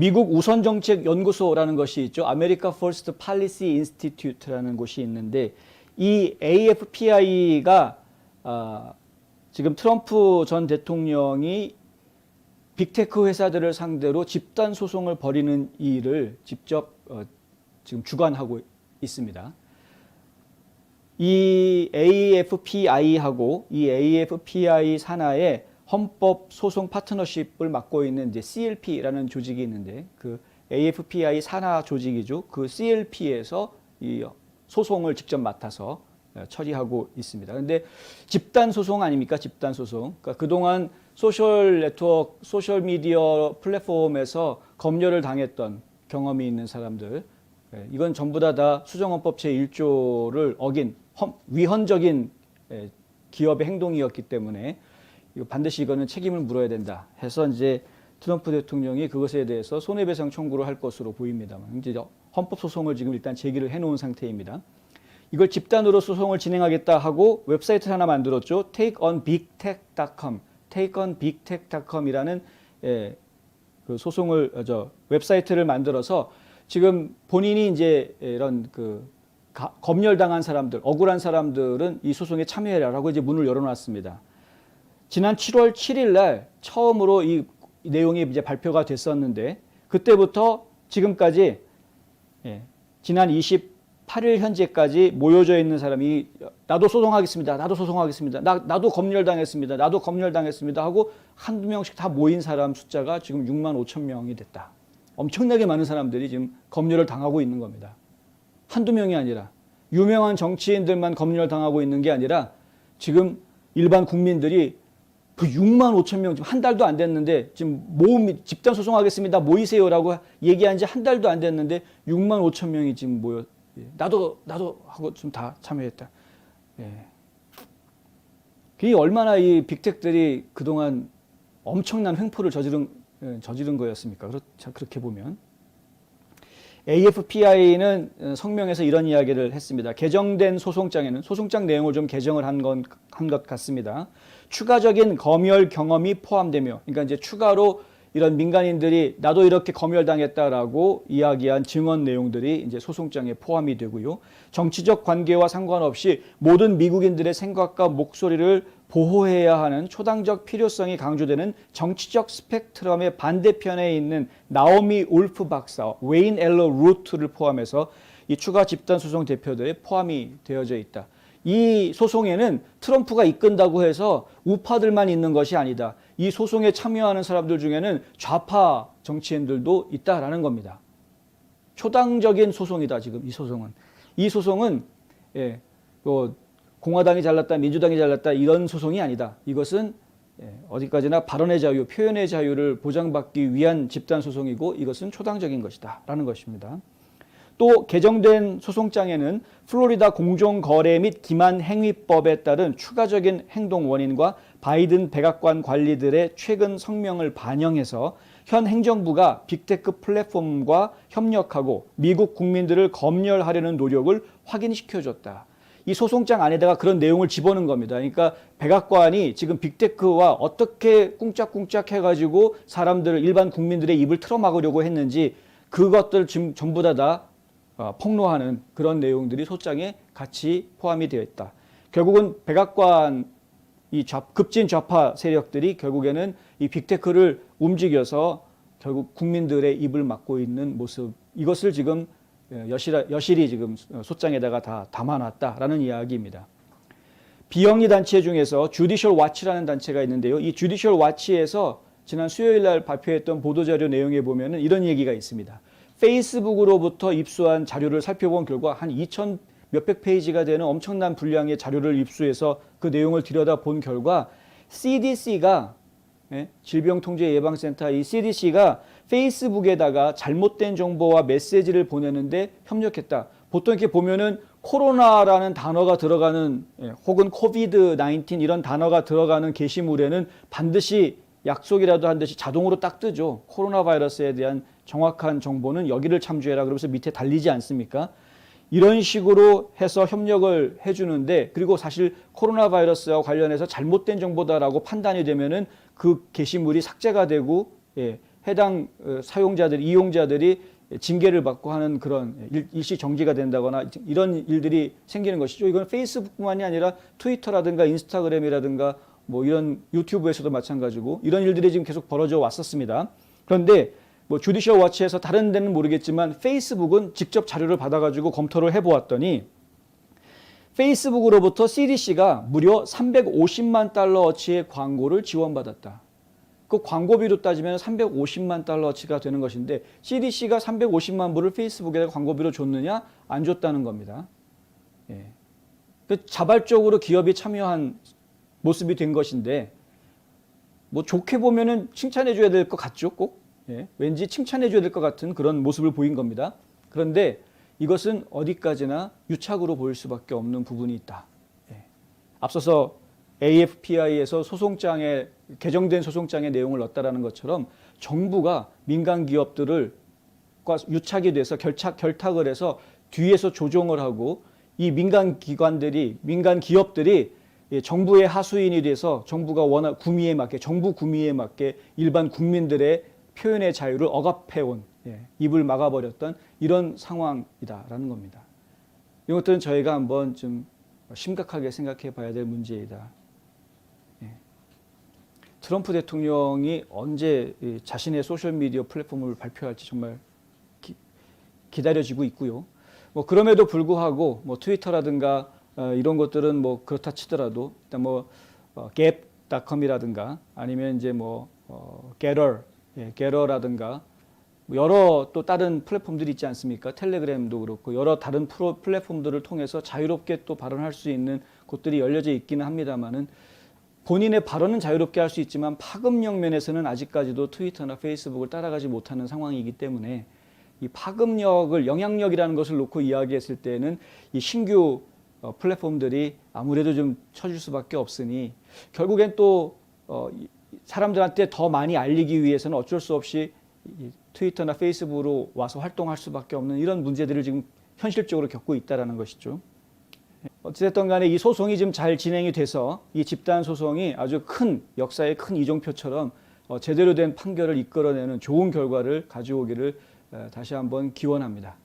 미국 우선정책연구소라는 것이 있죠. 아메리카 퍼스트 팔리시 인스티튜트라는 곳이 있는데 이 AFPI가 지금 트럼프 전 대통령이 빅테크 회사들을 상대로 집단 소송을 벌이는 일을 직접 지금 주관하고 있습니다. 이 AFPI하고 이 AFPI 산하에 헌법 소송 파트너십을 맡고 있는 이제 CLP라는 조직이 있는데 그 AFPI 산하 조직이죠. 그 CLP에서 이 소송을 직접 맡아서 처리하고 있습니다. 그런데 집단 소송 아닙니까? 집단 소송. 그러니까 그동안 소셜 네트워크, 소셜 미디어 플랫폼에서 검열을 당했던 경험이 있는 사람들, 이건 전부 다 수정헌법 제1조를 어긴 위헌적인 기업의 행동이었기 때문에 반드시 이거는 책임을 물어야 된다 해서 이제 트럼프 대통령이 그것에 대해서 손해배상 청구를 할 것으로 보입니다만 이제 헌법 소송을 지금 일단 제기를 해놓은 상태입니다. 이걸 집단으로 소송을 진행하겠다 하고 웹사이트를 하나 만들었죠. takeonbigtech.com, takeonbigtech.com이라는 그 소송을 웹사이트를 만들어서 지금 본인이 이제 이런 그 검열당한 사람들, 억울한 사람들은 이 소송에 참여해라라고 이제 문을 열어놨습니다. 지난 7월 7일 날 처음으로 이 내용이 이제 발표가 됐었는데 그때부터 지금까지 지난 28일 현재까지 모여져 있는 사람이 나도 소송하겠습니다. 나도 소송하겠습니다. 나도 검열당했습니다. 나도 검열당했습니다. 하고 한두 명씩 다 모인 사람 숫자가 지금 6만 5천 명이 됐다. 엄청나게 많은 사람들이 지금 검열을 당하고 있는 겁니다. 한두 명이 아니라 유명한 정치인들만 검열 당하고 있는 게 아니라 지금 일반 국민들이 그 6만 5천 명, 지금 한 달도 안 됐는데 지금 집단 소송하겠습니다. 모이세요라고 얘기한 지 한 달도 안 됐는데 6만 5천 명이 지금 모여 나도 하고 좀 다 참여했다. 그게 얼마나 이 빅텍들이 그동안 엄청난 횡포를 저지른 거였습니까? 그렇게 보면. AFPI는 성명에서 이런 이야기를 했습니다. 개정된 소송장에는 소송장 내용을 좀 개정을 한 것 같습니다. 추가적인 검열 경험이 포함되며, 그러니까 이제 추가로 이런 민간인들이 나도 이렇게 검열당했다라고 이야기한 증언 내용들이 이제 소송장에 포함이 되고요. 정치적 관계와 상관없이 모든 미국인들의 생각과 목소리를 보호해야 하는 초당적 필요성이 강조되는 정치적 스펙트럼의 반대편에 있는 나오미 울프 박사, 웨인 엘러 루트를 포함해서 이 추가 집단 소송 대표들에 포함이 되어져 있다. 이 소송에는 트럼프가 이끈다고 해서 우파들만 있는 것이 아니다. 이 소송에 참여하는 사람들 중에는 좌파 정치인들도 있다라는 겁니다. 초당적인 소송이다, 지금 이 소송은. 이 소송은, 공화당이 잘났다, 민주당이 잘났다, 이런 소송이 아니다. 이것은 어디까지나 발언의 자유, 표현의 자유를 보장받기 위한 집단 소송이고 이것은 초당적인 것이다. 라는 것입니다. 또 개정된 소송장에는 플로리다 공정거래 및 기만행위법에 따른 추가적인 행동 원인과 바이든 백악관 관리들의 최근 성명을 반영해서 현 행정부가 빅테크 플랫폼과 협력하고 미국 국민들을 검열하려는 노력을 확인시켜줬다. 이 소송장 안에다가 그런 내용을 집어넣은 겁니다. 그러니까 백악관이 지금 빅테크와 어떻게 꿍짝꿍짝 해가지고 사람들을, 일반 국민들의 입을 틀어막으려고 했는지 그것들 지금 전부 다 폭로하는 그런 내용들이 소장에 같이 포함이 되어 있다. 결국은 백악관 이 급진 좌파 세력들이 결국에는 이 빅테크를 움직여서 결국 국민들의 입을 막고 있는 모습, 이것을 지금 여실히 지금 소장에다가 다 담아놨다라는 이야기입니다. 비영리 단체 중에서 주디셜 와치라는 단체가 있는데요. 이 주디셜 와치에서 지난 수요일 날 발표했던 보도자료 내용에 보면은 이런 얘기가 있습니다. 페이스북으로부터 입수한 자료를 살펴본 결과 한 2,000 몇백 페이지가 되는 엄청난 분량의 자료를 입수해서 그 내용을 들여다본 결과 CDC가 질병통제예방센터 이 CDC가 페이스북에다가 잘못된 정보와 메시지를 보내는데 협력했다. 보통 이렇게 보면은 코로나라는 단어가 들어가는 혹은 코비드-19 이런 단어가 들어가는 게시물에는 반드시 약속이라도 한 듯이 자동으로 딱 뜨죠. 코로나 바이러스에 대한 정확한 정보는 여기를 참조해라 그러면서 밑에 달리지 않습니까? 이런 식으로 해서 협력을 해주는데, 그리고 사실 코로나 바이러스와 관련해서 잘못된 정보다라고 판단이 되면은 그 게시물이 삭제가 되고 해당 사용자들, 이용자들이 징계를 받고 하는 그런 일시 정지가 된다거나 이런 일들이 생기는 것이죠. 이건 페이스북뿐만이 아니라 트위터라든가 인스타그램이라든가 뭐 이런 유튜브에서도 마찬가지고 이런 일들이 지금 계속 벌어져 왔었습니다. 그런데 뭐 주디셜 워치에서 다른 데는 모르겠지만 페이스북은 직접 자료를 받아가지고 검토를 해보았더니 페이스북으로부터 CDC가 무려 350만 달러어치의 광고를 지원받았다. 그 광고비로 따지면 350만 달러어치가 되는 것인데 CDC가 350만 불을 페이스북에 광고비로 줬느냐? 안 줬다는 겁니다. 예. 자발적으로 기업이 참여한 모습이 된 것인데 뭐 좋게 보면은 칭찬해 줘야 될 것 같죠, 꼭. 예. 왠지 칭찬해 줘야 될 것 같은 그런 모습을 보인 겁니다. 그런데 이것은 어디까지나 유착으로 보일 수밖에 없는 부분이 있다. 예. 앞서서 AFPI에서 소송장에 개정된 소송장의 내용을 넣었다라는 것처럼 정부가 민간 기업들을 유착이 돼서 결탁을 해서 뒤에서 조종을 하고 이 민간 기관들이 민간 기업들이 정부의 하수인이 돼서 정부가 원하 구미에 맞게 정부 구미에 맞게 일반 국민들의 표현의 자유를 억압해온 입을 막아버렸던 이런 상황이다라는 겁니다. 이것들은 저희가 한번 좀 심각하게 생각해 봐야 될 문제이다. 트럼프 대통령이 언제 자신의 소셜미디어 플랫폼을 발표할지 정말 기다려지고 있고요. 뭐 그럼에도 불구하고 뭐 트위터라든가 이런 것들은 뭐 그렇다 치더라도 일단 뭐 gap.com이라든가 아니면 이제 뭐 게러라든가 여러 또 다른 플랫폼들이 있지 않습니까? 텔레그램도 그렇고 여러 다른 플랫폼들을 통해서 자유롭게 또 발언할 수 있는 곳들이 열려져 있기는 합니다만은 본인의 발언은 자유롭게 할 수 있지만 파급력 면에서는 아직까지도 트위터나 페이스북을 따라가지 못하는 상황이기 때문에 이 파급력을 영향력이라는 것을 놓고 이야기했을 때는 이 신규 플랫폼들이 아무래도 좀 처질 수밖에 없으니 결국엔 또 사람들한테 더 많이 알리기 위해서는 어쩔 수 없이 트위터나 페이스북으로 와서 활동할 수밖에 없는 이런 문제들을 지금 현실적으로 겪고 있다는 것이죠. 어찌됐든 간에 이 소송이 지금 잘 진행이 돼서 이 집단 소송이 아주 큰 역사의 큰 이정표처럼 제대로 된 판결을 이끌어내는 좋은 결과를 가져오기를 다시 한번 기원합니다.